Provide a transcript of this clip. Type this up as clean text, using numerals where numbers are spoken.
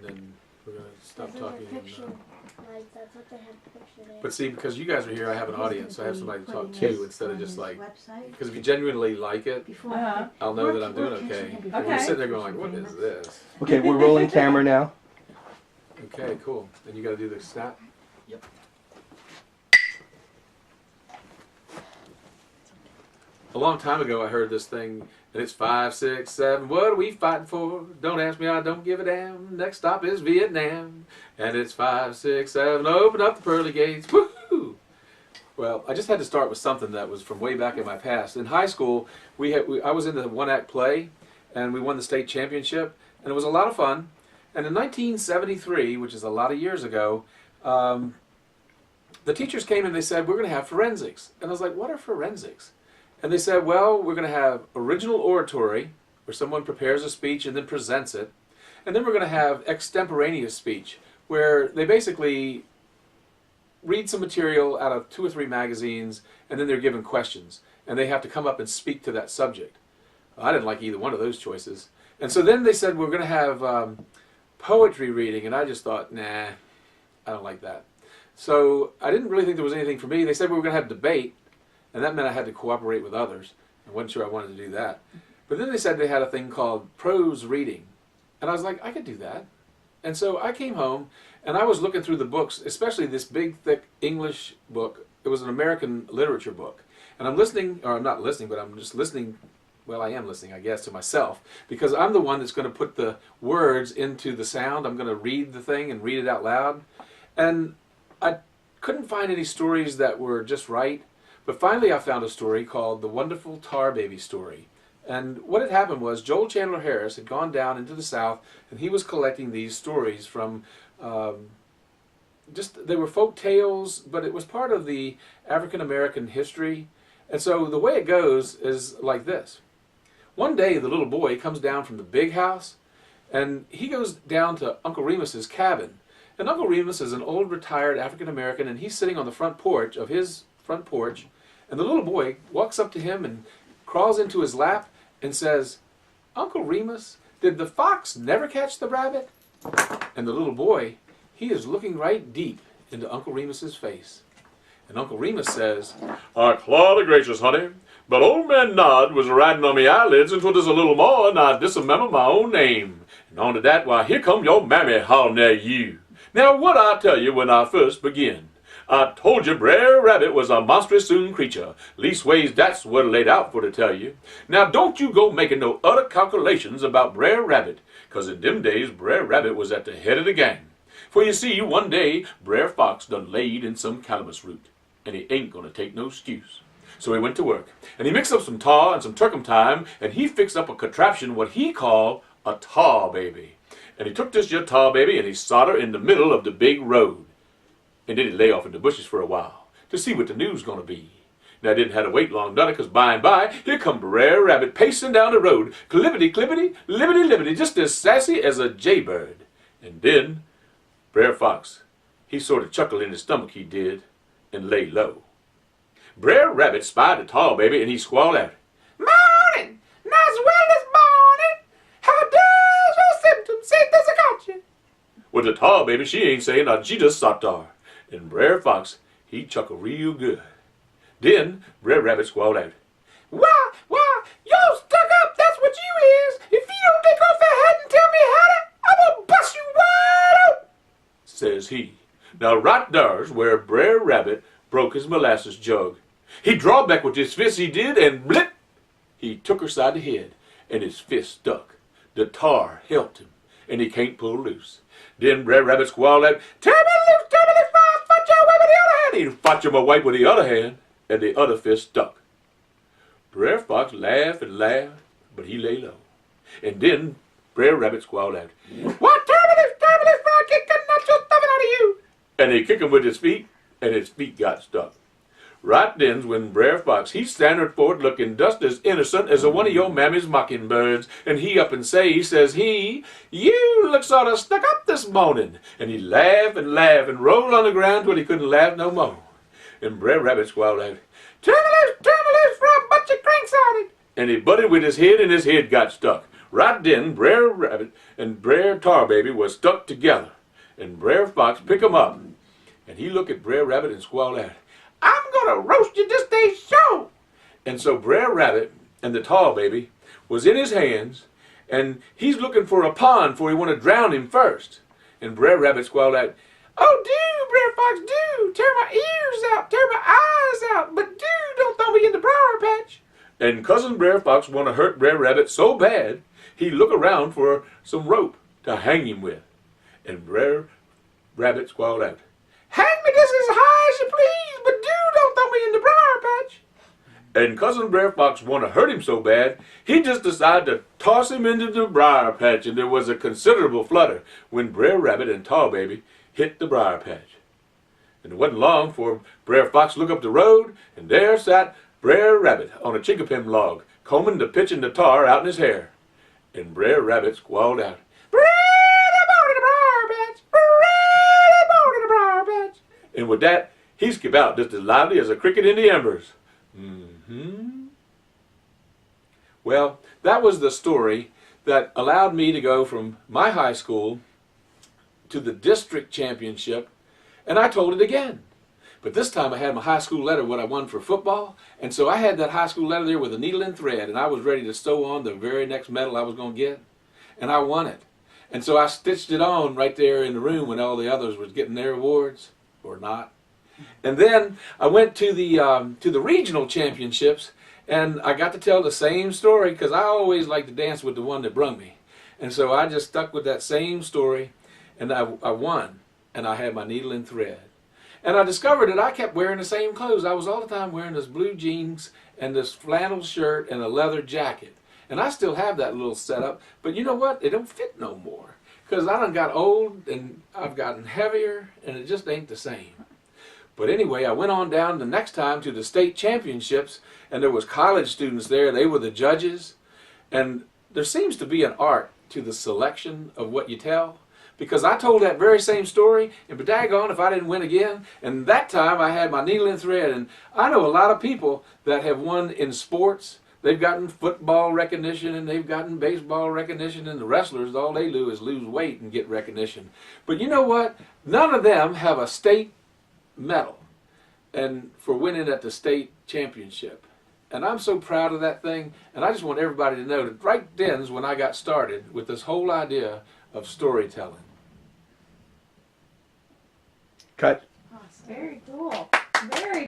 and then we're going to stop talking. Picture, like, that's what they have picture there. But see, because you guys are here, I have an audience, so I have somebody to talk to instead of just like, because if you genuinely like it, I'll know that I'm doing okay. If you're sitting there going like, what is this? Okay, we're rolling camera now. Okay, cool. And you got to do the snap? Yep. A long time ago I heard this thing, and it's 5, 6, 7, what are we fighting for? Don't ask me, I don't give a damn. Next stop is Vietnam. And it's 5, 6, 7, open up the pearly gates. Woohoo! Well, I just had to start with something that was from way back in my past. In high school, I was in the one-act play, and we won the state championship, and it was a lot of fun. And in 1973, which is a lot of years ago, the teachers came and they said, we're going to have forensics. And I was like, what are forensics? And they said, well, we're going to have original oratory, where someone prepares a speech and then presents it. And then we're going to have extemporaneous speech, where they basically read some material out of 2 or 3 magazines, and then they're given questions. And they have to come up and speak to that subject. I didn't like either one of those choices. And so then they said, we're going to have poetry reading. And I just thought, nah, I don't like that. So I didn't really think there was anything for me. They said we were going to have debate. And that meant I had to cooperate with others. I wasn't sure I wanted to do that. But then they said they had a thing called prose reading. And I was like, I could do that. And so I came home, and I was looking through the books, especially this big, thick English book. It was an American literature book. And I'm listening, or I'm not listening, but I'm just listening. Well, I am listening, I guess, to myself. Because I'm the one that's going to put the words into the sound. I'm going to read the thing and read it out loud. And I couldn't find any stories that were just right. But finally I found a story called The Wonderful Tar Baby Story. And what had happened was Joel Chandler Harris had gone down into the South, and he was collecting these stories from, they were folk tales, but it was part of the African American history. And so the way it goes is like this. One day the little boy comes down from the big house, and he goes down to Uncle Remus's cabin. And Uncle Remus is an old retired African American, and he's sitting on the front porch of his front porch, and the little boy walks up to him and crawls into his lap and says, Uncle Remus, did the fox never catch the rabbit? And the little boy, he is looking right deep into Uncle Remus's face. And Uncle Remus says, I claw the gracious, honey, but old man Nod was riding on me eyelids and 'twas a little more, and I disremember my own name. And on to that, why, here come your mammy howling at you. Now, what I tell you when I first begin? I told you Brer Rabbit was a monstrous soon creature. Leastways, that's what I laid out for to tell you. Now, don't you go making no other calculations about Brer Rabbit, 'cause in them days, Brer Rabbit was at the head of the gang. For you see, one day, Brer Fox done laid in some calamus root, and he ain't gonna take no excuse. So he went to work, and he mixed up some tar and some turpentine, and he fixed up a contraption what he called a tar baby. And he took this your tar baby, and he sot her in the middle of the big road. And then he lay off in the bushes for a while to see what the news gonna be. Now, I didn't have to wait long, done it, 'cause by and by, here come Brer Rabbit pacing down the road, clippity, clippity, libbity, libbity, just as sassy as a jaybird. And then, Brer Fox, he sort of chuckled in his stomach, he did, and lay low. Brer Rabbit spied the tar baby, and he squalled out, Morning! Nice well this morning! How does your symptoms seem as I got you? Well, the tar baby, she ain't saying nothing, she just sot there. And Brer Fox, he chuckled real good. Then Brer Rabbit squalled out, Why, you're stuck up, that's what you is. If you don't take off your hat and tell me how to, I'm gonna bust you wide open, says he. Now right there's where Brer Rabbit broke his molasses jug. He drawed back with his fist, he did, and blip, he took her side the head, and his fist stuck. The tar helped him, and he can't pull loose. Then Brer Rabbit squalled out, Turn me loose, fought your way with the other hand. He fought him away with the other hand, and the other fist stuck. Brer Fox laughed and laughed, but he lay low. And then Brer Rabbit squalled out, What, turn me loose, for I kick the nuts your stuffing out of you. And he kicked him with his feet, and his feet got stuck. Right then's when Brer Fox, he standard forth looking just as innocent as a one of your mammy's mockingbirds, and he up and say, says he, You look sort of stuck up this morning. And he laugh and roll on the ground till he couldn't laugh no more. And Brer Rabbit squalled out, Turn me loose, for a bunch of cranks on it. And he butted with his head, and his head got stuck. Right then, Brer Rabbit and Brer Tar Baby was stuck together. And Brer Fox pick 'em up. And he look at Brer Rabbit and squall out, "I'm gonna roast you this day show!" And so Brer Rabbit and the Tar Baby was in his hands, and he's looking for a pond for he want to drown him first. And Brer Rabbit squalled out, "Oh, do, Brer Fox, do! Tear my ears out, tear my eyes out, but do don't throw me in the briar patch!" And Cousin Brer Fox want to hurt Brer Rabbit so bad, he look around for some rope to hang him with. And Brer Rabbit squalled out, "Hang me just as high as you please, but do don't throw me in the briar patch!" And Cousin Brer Fox want to hurt him so bad, he just decided to toss him into the briar patch, and there was a considerable flutter when Brer Rabbit and Tar Baby hit the briar patch. And it wasn't long before Brer Fox looked up the road, and there sat Brer Rabbit on a chinkapin log, combing the pitch and the tar out in his hair. And Brer Rabbit squalled out, "Brer in the briar patch! Brer in the briar patch!" And with that, he skipped out just as lively as a cricket in the embers. Well, that was the story that allowed me to go from my high school to the district championship, and I told it again. But this time I had my high school letter, what I won for football, and so I had that high school letter there with a needle and thread, and I was ready to sew on the very next medal I was going to get, and I won it. And so I stitched it on right there in the room when all the others was getting their awards, or not. And then I went to the regional championships, and I got to tell the same story because I always like to dance with the one that brung me. And so I just stuck with that same story, and I won, and I had my needle and thread. And I discovered that I kept wearing the same clothes. I was all the time wearing this blue jeans and this flannel shirt and a leather jacket. And I still have that little setup, but you know what? It don't fit no more because I done got old and I've gotten heavier, and it just ain't the same. But anyway, I went on down the next time to the state championships, and there was college students there. They were the judges. And there seems to be an art to the selection of what you tell, because I told that very same story, and but daggone if I didn't win again. And that time I had my needle and thread. And I know a lot of people that have won in sports. They've gotten football recognition, and they've gotten baseball recognition, and the wrestlers, all they do is lose weight and get recognition. But you know what? None of them have a state medal and for winning at the state championship. And I'm so proud of that thing, and I just want everybody to know that right then is when I got started with this whole idea of storytelling. Cut. Oh, very cool. Very